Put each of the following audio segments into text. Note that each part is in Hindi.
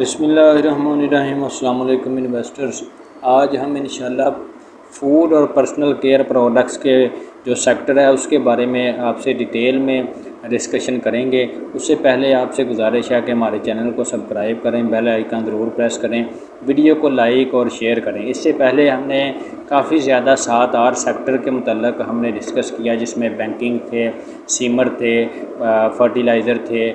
बिस्मिल्लाहिर्रहमानिर्रहीम। अस्सलाम वालेकुम इन्वेस्टर्स। आज हम इंशाल्लाह फ़ूड और पर्सनल केयर प्रोडक्ट्स के जो सेक्टर है उसके बारे में आपसे डिटेल में डिस्कशन करेंगे। उससे पहले आपसे गुजारिश है कि हमारे चैनल को सब्सक्राइब करें, बेल आइकन ज़रूर प्रेस करें, वीडियो को लाइक और शेयर करें। इससे पहले हमने काफ़ी ज़्यादा 7-8 सेक्टर के मुतल्लक हमने डिस्कस किया, जिसमें बैंकिंग थे, सीमर थे, फर्टिलाइज़र थे,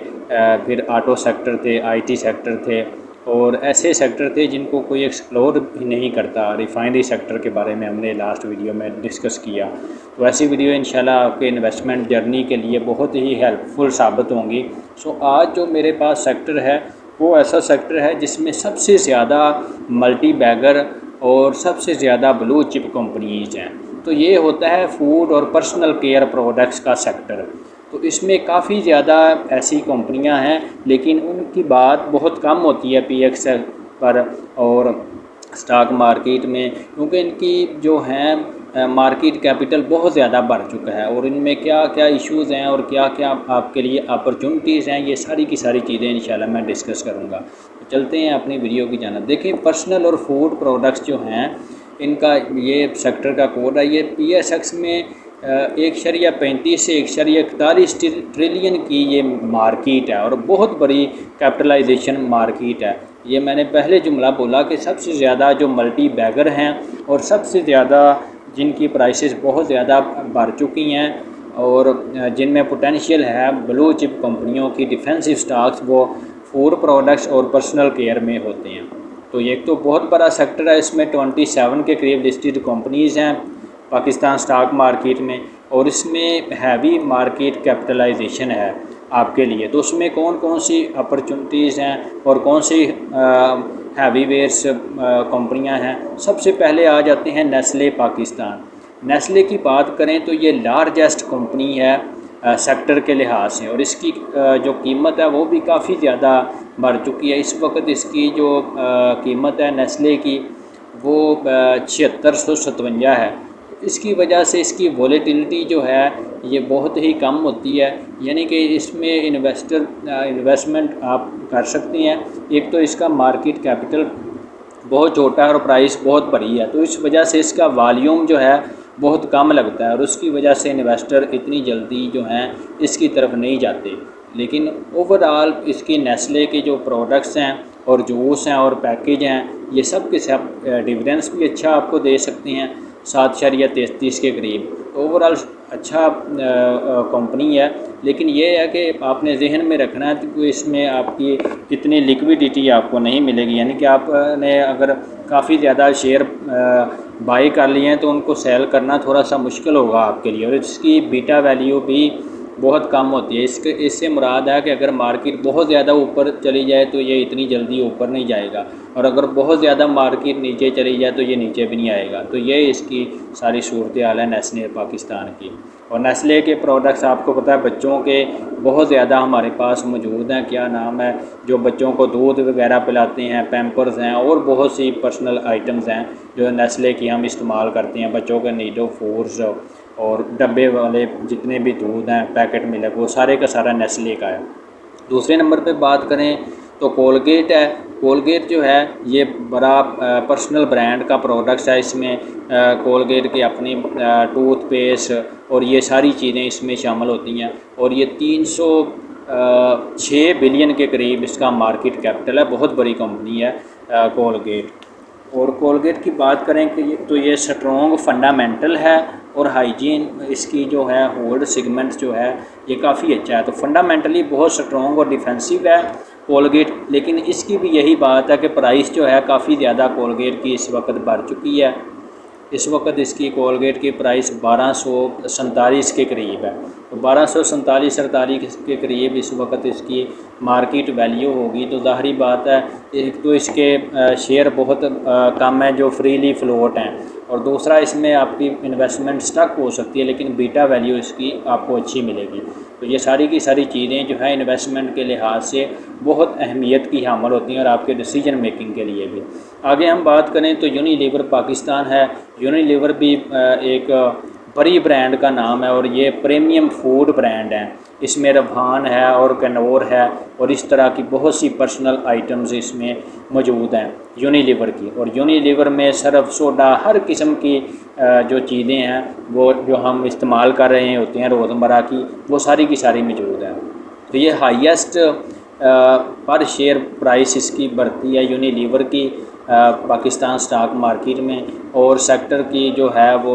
फिर ऑटो सेक्टर थे, आईटी सेक्टर थे और ऐसे सेक्टर थे जिनको कोई एक्सप्लोर भी नहीं करता। रिफाइनरी सेक्टर के बारे में हमने लास्ट वीडियो में डिस्कस किया। तो ऐसी वीडियो इंशाल्लाह आपके इन्वेस्टमेंट जर्नी के लिए बहुत ही हेल्पफुल साबित होंगी। आज जो मेरे पास सेक्टर है वो ऐसा सेक्टर है जिसमें सबसे ज़्यादा मल्टी बैगर और सबसे ज़्यादा ब्लू चिप कंपनीज़ हैं। तो ये होता है फूड और पर्सनल केयर प्रोडक्ट्स का सेक्टर। तो इसमें काफ़ी ज़्यादा ऐसी कंपनियां हैं, लेकिन उनकी बात बहुत कम होती है पीएक्सएल पर और स्टॉक मार्केट में, क्योंकि इनकी जो है मार्केट कैपिटल बहुत ज़्यादा बढ़ चुका है और इनमें क्या क्या इश्यूज़ हैं और क्या क्या आपके लिए अपॉर्चुनिटीज़ हैं, ये सारी की सारी चीज़ें इंशाल्लाह मैं डिस्कस करूँगा। तो चलते हैं अपनी वीडियो की जानिब। देखिए, पर्सनल और फूड प्रोडक्ट्स जो हैं इनका ये सेक्टर का कोड है। ये PSX में 1.35 से 1.41 ट्रिलियन की ये मार्केट है और बहुत बड़ी कैपिटलाइजेशन मार्केट है। ये मैंने पहले जुमला बोला कि सबसे ज़्यादा जो मल्टी बैगर हैं और सबसे ज़्यादा जिनकी प्राइसेस बहुत ज़्यादा बढ़ चुकी हैं और जिनमें पोटेंशियल है ब्लू चिप कंपनियों की डिफेंसिव स्टॉक्स, वो फूड प्रोडक्ट्स और पर्सनल केयर में होते हैं। तो ये एक तो बहुत बड़ा सेक्टर है। इसमें 27 के करीब लिस्टेड कंपनीज़ हैं पाकिस्तान स्टॉक मार्केट में और इसमें हैवी मार्केट कैपिटलाइजेशन है आपके लिए। तो उसमें कौन कौन सी अपॉर्चुनिटीज़ हैं और कौन सी हैवी वेयर्स कंपनियां हैं। सबसे पहले आ जाते हैं नेस्ले पाकिस्तान। नेस्ले की बात करें तो ये लार्जेस्ट कंपनी है सेक्टर के लिहाज से और इसकी जो कीमत है वो भी काफ़ी ज़्यादा बढ़ चुकी है। इस वक्त इसकी जो कीमत है नेस्ले की वो 7657 है। इसकी वजह से इसकी वॉलेटिलिटी जो है ये बहुत ही कम होती है, यानी कि इसमें इन्वेस्टमेंट आप कर सकते हैं। एक तो इसका मार्केट कैपिटल बहुत छोटा है और प्राइस बहुत बड़ी है, तो इस वजह से इसका वॉल्यूम जो है बहुत कम लगता है और उसकी वजह से इन्वेस्टर इतनी जल्दी जो हैं इसकी तरफ नहीं जाते। लेकिन ओवरऑल इसकी नेस्ले के जो प्रोडक्ट्स हैं और जूस हैं और पैकेज हैं ये सब के सब डिविडेंड्स भी अच्छा आपको दे सकते हैं, 7.33 के करीब। ओवरऑल अच्छा कंपनी है। लेकिन ये है कि आपने जहन में रखना है कि इसमें आपकी कितनी लिक्विडिटी आपको नहीं मिलेगी, यानी कि आपने अगर काफ़ी ज़्यादा शेयर बाई कर लिए हैं तो उनको सेल करना थोड़ा सा मुश्किल होगा आपके लिए और इसकी बीटा वैल्यू भी बहुत कम होती है। इससे मुराद है कि अगर मार्केट बहुत ज़्यादा ऊपर चली जाए तो ये इतनी जल्दी ऊपर नहीं जाएगा और अगर बहुत ज़्यादा मार्केट नीचे चली जाए तो ये नीचे भी नहीं आएगा। तो ये इसकी सारी सूरत हाल है नेस्ले पाकिस्तान की। और नेस्ले के प्रोडक्ट्स आपको पता है बच्चों के बहुत ज़्यादा हमारे पास मौजूद हैं। क्या नाम है, जो बच्चों को दूध वगैरह पिलाते हैं, पैम्पर्स हैं और बहुत सी पर्सनल आइटम्स हैं जो नेस्ले की हम इस्तेमाल करते हैं। बच्चों के नीडो फूड्स और डब्बे वाले जितने भी दूध हैं, पैकेट मिल्क, वो सारे का सारा नेस्ले का है। दूसरे नंबर पे बात करें तो कोलगेट है। कोलगेट जो है ये बड़ा पर्सनल ब्रांड का प्रोडक्ट्स है। इसमें कोलगेट की अपनी टूथपेस्ट और ये सारी चीज़ें इसमें शामिल होती हैं और ये 306 बिलियन के करीब इसका मार्केट कैपिटल है। बहुत बड़ी कंपनी है कोलगेट। और कोलगेट की बात करें कि तो ये स्ट्रॉन्ग फंडामेंटल है और हाइजीन इसकी जो है होल्ड सेगमेंट जो है ये काफ़ी अच्छा है। तो फंडामेंटली बहुत स्ट्रॉन्ग और डिफेंसिव है कोलगेट। लेकिन इसकी भी यही बात है कि प्राइस जो है काफ़ी ज़्यादा कोलगेट की इस वक्त बढ़ चुकी है। इस वक्त इसकी कोलगेट की प्राइस 1247 के करीब है। तो 1247-48 के करीब इस वक्त इसकी मार्केट वैल्यू होगी। तो ज़ाहरी बात है, एक तो इसके शेयर बहुत कम हैं जो फ्रीली फ्लोट हैं और दूसरा इसमें आपकी इन्वेस्टमेंट स्टक हो सकती है, लेकिन बीटा वैल्यू इसकी आपको अच्छी मिलेगी। तो ये सारी की सारी चीज़ें जो है इन्वेस्टमेंट के लिहाज से बहुत अहमियत की हामिल होती हैं और आपके डिसीजन मेकिंग के लिए भी। आगे हम बात करें तो यूनिलीवर पाकिस्तान है। यूनिलीवर भी एक बड़ी ब्रांड का नाम है और ये प्रीमियम फूड ब्रांड है। इसमें रभान है और कनौर है और इस तरह की बहुत सी पर्सनल आइटम्स इसमें मौजूद हैं यूनिलीवर की। और यूनिलीवर में सर्फ सोडा हर किस्म की जो चीज़ें हैं वो जो हम इस्तेमाल कर रहे होते हैं रोज़मर्रा की, वो सारी की सारी मौजूद हैं। तो ये हाईएस्ट पर शेयर प्राइस इसकी बढ़ती है यूनिलीवर की पाकिस्तान स्टॉक मार्केट में, और सेक्टर की जो है वो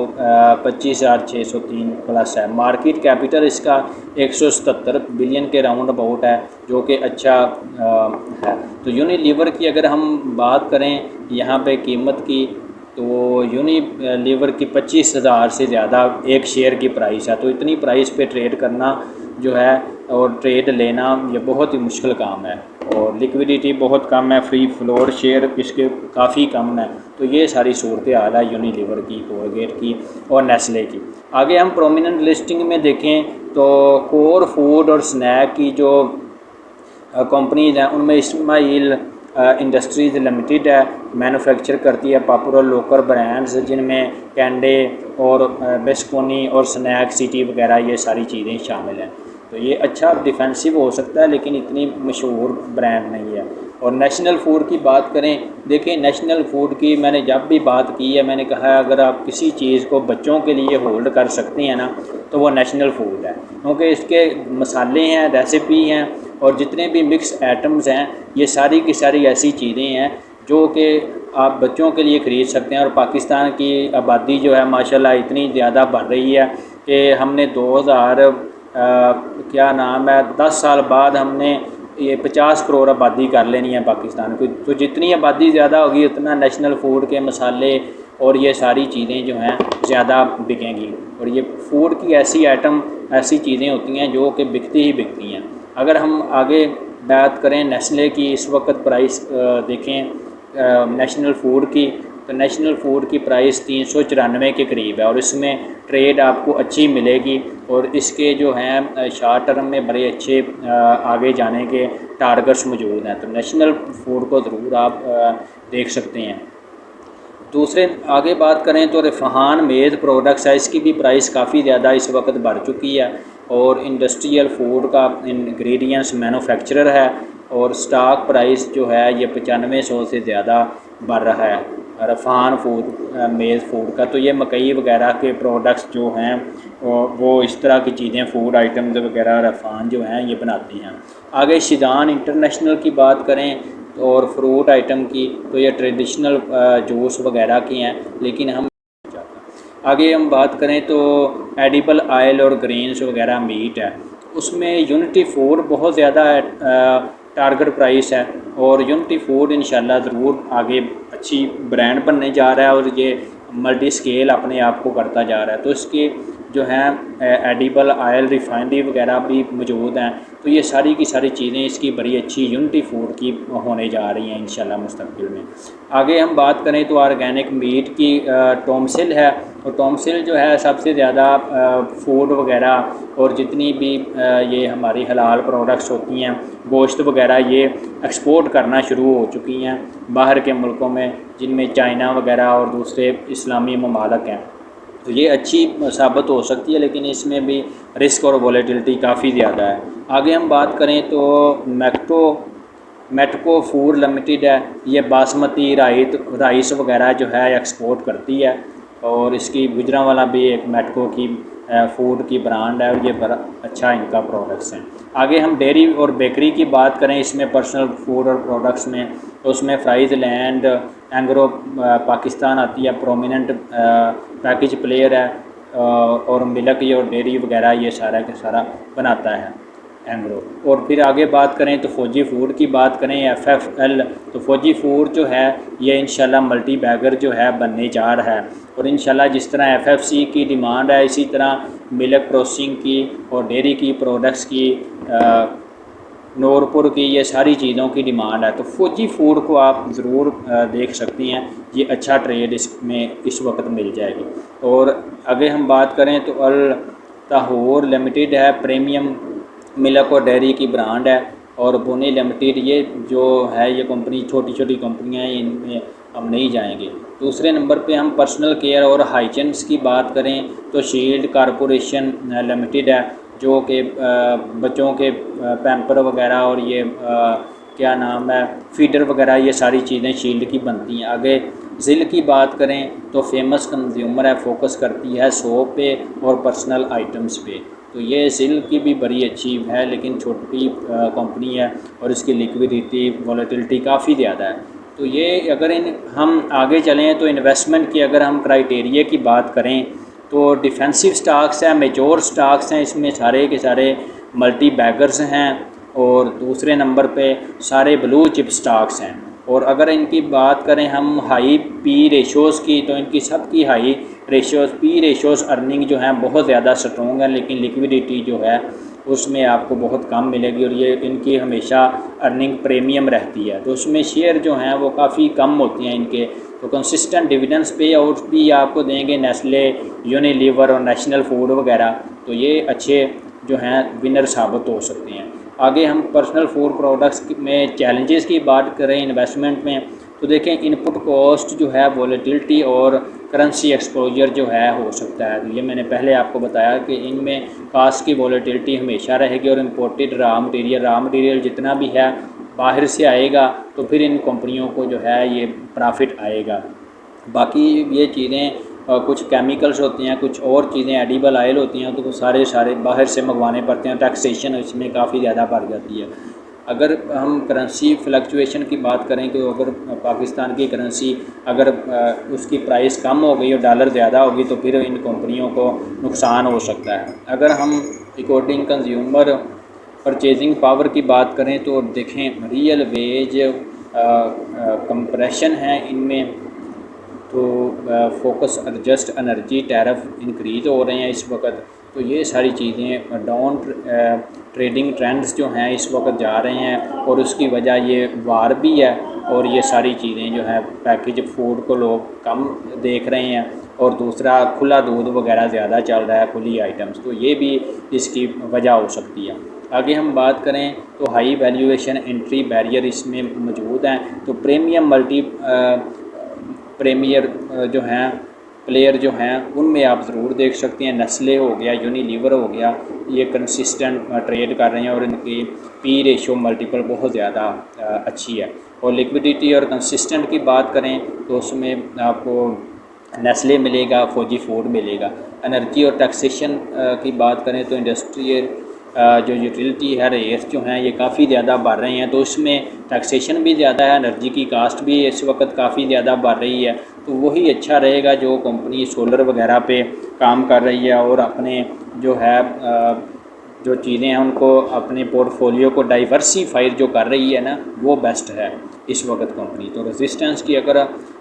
25,603 प्लस है। मार्केट कैपिटल इसका 177 बिलियन के राउंड अबाउट है, जो कि अच्छा है। तो यूनिलीवर की अगर हम बात करें यहाँ पे कीमत की, तो यूनिलीवर की 25,000 से ज़्यादा एक शेयर की प्राइस है। तो इतनी प्राइस पे ट्रेड करना जो है और ट्रेड लेना ये बहुत ही मुश्किल काम है, और लिक्विडिटी बहुत कम है, फ्री फ्लोर शेयर इसके काफ़ी कम है। तो ये सारी सूरत हाल है यूनिलीवर की, कोलगेट की और नेस्ले की। आगे हम प्रोमिनेंट लिस्टिंग में देखें तो कोर फूड और स्नैक की जो कंपनीज हैं उनमें इस्माइल इंडस्ट्रीज़ लिमिटेड है, मैन्युफैक्चर करती है पॉपुलर लोकल ब्रांड्स जिनमें कैंडे और बेस्कोनी और स्नैक सिटी वगैरह ये सारी चीज़ें शामिल हैं। तो ये अच्छा डिफेंसिव हो सकता है लेकिन इतनी मशहूर ब्रांड नहीं है। और नेशनल फूड की बात करें, देखिए नेशनल फूड की मैंने जब भी बात की है मैंने कहा है अगर आप किसी चीज़ को बच्चों के लिए होल्ड कर सकते हैं ना तो वो नेशनल फूड है, क्योंकि इसके मसाले हैं, रेसिपी हैं और जितने भी मिक्स आइटम्स हैं ये सारी की सारी ऐसी चीज़ें हैं जो कि आप बच्चों के लिए ख़रीद सकते हैं। और पाकिस्तान की आबादी जो है माशाल्लाह इतनी ज़्यादा बढ़ रही है कि हमने 10 साल बाद हमने ये 50 करोड़ आबादी कर लेनी है पाकिस्तान की। तो जितनी आबादी ज़्यादा होगी उतना नेशनल फूड के मसाले और ये सारी चीज़ें जो हैं ज़्यादा बिकेंगी। और ये फूड की ऐसी आइटम ऐसी चीज़ें होती हैं जो कि बिकती ही बिकती हैं। अगर हम आगे बात करें नेस्ले की, इस वक्त प्राइस देखें नेशनल फूड की, तो नेशनल फूड की प्राइस 394 के करीब है और इसमें ट्रेड आपको अच्छी मिलेगी। और इसके जो हैं शॉर्ट टर्म में बड़े अच्छे आगे जाने के टारगेट्स मौजूद हैं। तो नेशनल फूड को ज़रूर आप देख सकते हैं। दूसरे आगे बात करें तो रिफान मेज़ प्रोडक्ट्स है, इसकी भी प्राइस काफ़ी ज़्यादा इस वक्त बढ़ चुकी है और इंडस्ट्रियल फूड का इंग्रेडिएंट्स मैन्युफैक्चरर है और स्टॉक प्राइस जो है ये 9500 से ज़्यादा बढ़ रहा है रफान फूड मेज़ फूड का। तो ये मकई वगैरह के प्रोडक्ट्स जो हैं वो इस तरह की चीज़ें फूड आइटम्स वगैरह रफान जो हैं ये बनाती हैं। आगे शिदान इंटरनेशनल की बात करें और फ्रूट आइटम की, तो ये ट्रेडिशनल जूस वगैरह की हैं, लेकिन हम आगे हम बात करें तो एडिबल ऑयल और ग्रेन्स वगैरह मीट है, उसमें यूनिटी फूड बहुत ज़्यादा टारगेट प्राइस है और यूनिटी फूड इंशाल्लाह ज़रूर आगे अच्छी ब्रांड बनने जा रहा है और ये मल्टी स्केल अपने आप को करता जा रहा है। तो इसके जो हैं एडिबल ऑयल रिफाइनरी वगैरह भी मौजूद हैं। तो ये सारी की सारी चीज़ें इसकी बड़ी अच्छी यूनिटी फूड की होने जा रही हैं इंशाल्लाह मुस्तक़बिल में। आगे हम बात करें तो ऑर्गेनिक मीट की टॉमसिल है और टॉमसिल जो है सबसे ज़्यादा फूड वगैरह और जितनी भी ये हमारी हलाल प्रोडक्ट्स होती हैं गोश्त वगैरह ये एक्सपोर्ट करना शुरू हो चुकी हैं बाहर के मुल्कों में, जिनमें चाइना वगैरह और दूसरे इस्लामी ममालिक हैं। तो ये अच्छी साबित हो सकती है लेकिन इसमें भी रिस्क और वॉलेटिलिटी काफ़ी ज़्यादा है। आगे हम बात करें तो मेटको फूड लिमिटेड है, ये बासमती राइस वगैरह जो है एक्सपोर्ट करती है और इसकी गुजरांवाला भी एक मेटको की फूड की ब्रांड है और ये बड़ा अच्छा इनका प्रोडक्ट्स हैं। आगे हम डेयरी और बेकरी की बात करें, इसमें पर्सनल फूड और प्रोडक्ट्स में तो उसमें फ्राइज़ लैंड एंग्रो पाकिस्तान आती है, प्रोमिनेंट पैकेज प्लेयर है और मिल्क और डेयरी वगैरह ये सारा का सारा बनाता है एंग्रो। और फिर आगे बात करें तो फौजी फूड की बात करें FFL, तो फौजी फूड जो है ये इंशाल्लाह मल्टी बैगर जो है बनने जा रहा है और इंशाल्लाह जिस तरह FFC की डिमांड है इसी तरह मिल्क प्रोसेसिंग की और डेयरी की प्रोडक्ट्स की नूरपुर की ये सारी चीज़ों की डिमांड है। तो फौजी फूड को आप ज़रूर देख सकते हैं, ये अच्छा ट्रेड इसमें इस वक्त मिल जाएगी। और आगे हम बात करें तो अल ताहूर लिमिटेड है, प्रीमियम मिल्क और डेयरी की ब्रांड है और बोनी लिमिटेड ये जो है ये कंपनी छोटी छोटी कंपनियां हैं, इनमें हम नहीं जाएंगे। दूसरे नंबर पे हम पर्सनल केयर और हाइजीन्स की बात करें तो शील्ड कॉरपोरेशन लिमिटेड है जो कि बच्चों के पैम्पर वगैरह और ये क्या नाम है फीडर वगैरह, ये सारी चीज़ें शील्ड की बनती हैं। आगे ज़िल की बात करें तो फेमस कंज्यूमर है, फोकस करती है सोप पे और पर्सनल आइटम्स पे। तो ये ज़िल की भी बड़ी अच्छी है, लेकिन छोटी कंपनी है और इसकी लिक्विडिटी वॉलेटिलिटी काफ़ी ज़्यादा है। तो ये अगर हम आगे चलें तो इन्वेस्टमेंट की अगर हम क्राइटेरिया की बात करें तो डिफेंसिव स्टॉक्स हैं, मेजोर स्टॉक्स हैं, इसमें सारे के सारे मल्टी बैगर्स हैं और दूसरे नंबर पे सारे ब्लू चिप स्टॉक्स हैं। और अगर इनकी बात करें हम हाई पी रेशोज़ की, तो इनकी सब की high ratios P ratios earning जो हैं बहुत ज़्यादा स्ट्रॉन्ग है, लेकिन लिक्विडिटी जो है उसमें आपको बहुत कम मिलेगी और ये इनकी हमेशा अर्निंग प्रीमियम रहती है, तो उसमें शेयर जो हैं वो काफ़ी कम होती हैं इनके। तो कंसिस्टेंट डिविडेंड्स पे और भी आपको देंगे नेस्ले, यूनिलीवर और नेशनल फूड वगैरह, तो ये अच्छे जो हैं विनर साबित हो सकते हैं। आगे हम पर्सनल फूड प्रोडक्ट्स में चैलेंजेस की बात करें इन्वेस्टमेंट में, तो देखें इनपुट कॉस्ट जो है, वॉलेटिलिटी और करेंसी एक्सपोजर जो है हो सकता है। तो ये मैंने पहले आपको बताया कि इनमें कास्ट की वॉलेटिलिटी हमेशा रहेगी और इम्पोर्टेड रॉ मटेरियल जितना भी है बाहर से आएगा, तो फिर इन कंपनियों को जो है ये प्रॉफिट आएगा। बाकी ये चीज़ें कुछ केमिकल्स होती हैं, कुछ और चीज़ें एडिबल ऑयल होती हैं, तो वो सारे बाहर से मंगवाने पड़ते हैं। टैक्सेशन इसमें काफ़ी ज़्यादा बढ़ जाती है। अगर हम करेंसी फ्लक्चुएशन की बात करें कि अगर पाकिस्तान की करेंसी अगर उसकी प्राइस कम हो गई और डॉलर ज़्यादा होगी, तो फिर इन कंपनियों को नुकसान हो सकता है। अगर हम अकॉर्डिंग कंज्यूमर परचेजिंग पावर की बात करें तो देखें रियल वेज कंप्रेशन है इनमें, तो focus adjust energy tariff increase हो रहे हैं इस वक्त। तो ये सारी चीज़ें डाउन ट्रेडिंग ट्रेंड्स जो हैं इस वक्त जा रहे हैं और उसकी वजह ये वार भी है और ये सारी चीज़ें जो हैं पैकेज फूड को लोग कम देख रहे हैं और दूसरा खुला दूध वगैरह ज़्यादा चल रहा है, खुली आइटम्स, तो ये भी इसकी वजह हो सकती है। आगे हम बात करें तो हाई वैल्यूएशन एंट्री बैरियर इसमें मौजूद हैं। तो प्रीमियर जो हैं प्लेयर जो हैं उनमें आप ज़रूर देख सकते हैं। नेस्ले हो गया, यूनिलीवर हो गया, ये कंसिस्टेंट ट्रेड कर रहे हैं और इनकी पी रेशो मल्टीपल बहुत ज़्यादा अच्छी है। और लिक्विडिटी और कंसिस्टेंट की बात करें तो उसमें आपको नेस्ले मिलेगा, फौजी फूड मिलेगा। एनर्जी और टैक्सेशन की बात करें तो इंडस्ट्रियल जो यूटिलिटी है रेट्स जो हैं ये काफ़ी ज़्यादा बढ़ रहे हैं, तो उसमें टैक्सेशन भी ज़्यादा है, एनर्जी की कास्ट भी इस वक्त काफ़ी ज़्यादा बढ़ रही है। तो वही अच्छा रहेगा जो कंपनी सोलर वगैरह पे काम कर रही है और अपने जो है जो चीज़ें हैं उनको अपने पोर्टफोलियो को डाइवर्सिफाइड जो कर रही है ना, वो बेस्ट है इस वक्त कंपनी। तो रेजिस्टेंस की अगर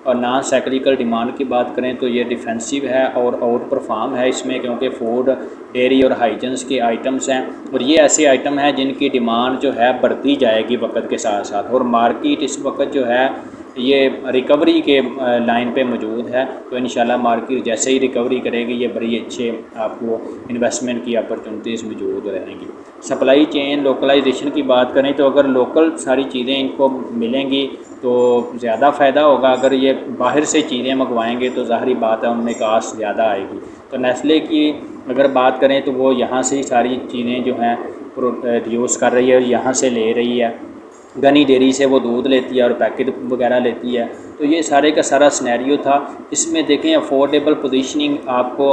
और नॉन साइक्लिकल डिमांड की बात करें तो ये डिफेंसिव है और आउट परफॉर्म है इसमें, क्योंकि फूड, डेयरी और हाइजेंस के आइटम्स हैं और ये ऐसे आइटम हैं जिनकी डिमांड जो है बढ़ती जाएगी वक्त के साथ साथ। और मार्केट इस वक्त जो है ये रिकवरी के लाइन पे मौजूद है, तो इंशाल्लाह मार्केट जैसे ही रिकवरी करेगी ये बड़ी अच्छे आपको इन्वेस्टमेंट की अपॉर्चुनिटीज़ मौजूद रहेंगी। सप्लाई चेन लोकलाइजेशन की बात करें तो अगर लोकल सारी चीज़ें इनको मिलेंगी तो ज़्यादा फ़ायदा होगा। अगर ये बाहर से चीज़ें मंगवाएंगे तो ज़ाहिर बात है उनमें कास्ट ज़्यादा आएगी। तो नेस्ले की अगर बात करें तो वो यहाँ से ही सारी चीज़ें जो हैं यूज़ कर रही है और यहाँ से ले रही है। गनी डेयरी से वो दूध लेती है और पैकेट वगैरह लेती है। तो ये सारे का सारा सिनेरियो था। इसमें देखें अफोर्डेबल पोजीशनिंग आपको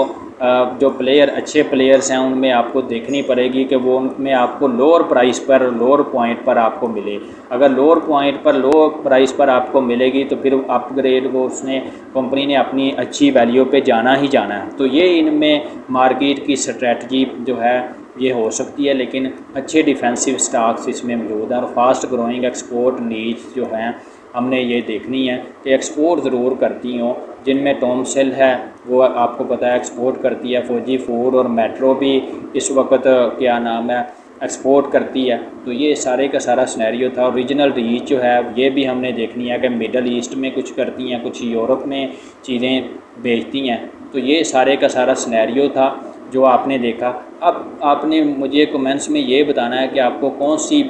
जो प्लेयर अच्छे प्लेयर्स हैं उनमें आपको देखनी पड़ेगी कि वो उनमें आपको लोअर प्राइस पर, लोअर पॉइंट पर आपको मिले। अगर लोअर पॉइंट पर, लोअर प्राइस पर आपको मिलेगी तो फिर अपग्रेड वो उसने कंपनी ने अपनी अच्छी वैल्यू पे जाना ही जाना है। तो ये इनमें मार्केट की स्ट्रेटजी जो है ये हो सकती है, लेकिन अच्छे डिफेंसिव स्टॉक्स इसमें मौजूद हैं और फास्ट ग्रोइंग एक्सपोर्ट नीड्स जो हैं हमने ये देखनी है कि एक्सपोर्ट ज़रूर करती हों, जिनमें टॉमसेल है वो आपको पता है एक्सपोर्ट करती है, फौजी फूड और मेट्रो भी इस वक्त क्या नाम है एक्सपोर्ट करती है। तो ये सारे का सारा सिनेरियो था। ओरिजिनल रीच जो है ये भी हमने देखनी है कि मिडल ईस्ट में कुछ करती हैं, कुछ यूरोप में चीज़ें बेचती हैं। तो ये सारे का सारा सिनेरियो था जो आपने देखा। अब आपने मुझे कमेंट्स में ये बताना है कि आपको कौन सी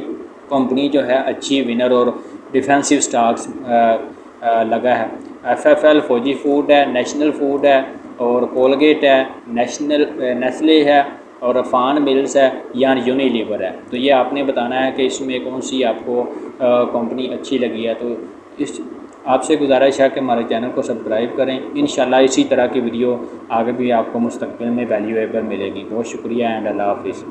कंपनी जो है अच्छी विनर और डिफेंसिव स्टॉक्स लगा है। एफएफएल फौजी फूड है, नेशनल फूड है और कोलगेट है, नेस्ले है और अफान मिल्स है या यूनिलीवर है। तो ये आपने बताना है कि इसमें कौन सी आपको कंपनी अच्छी लगी है। तो इस आपसे गुजारिश है कि हमारे चैनल को सब्सक्राइब करें। इंशाल्लाह इसी तरह की वीडियो आगे भी आपको मुस्तकबिल में वैल्यूएबल मिलेगी। बहुत शुक्रिया एंड अल्लाह हाफिज़।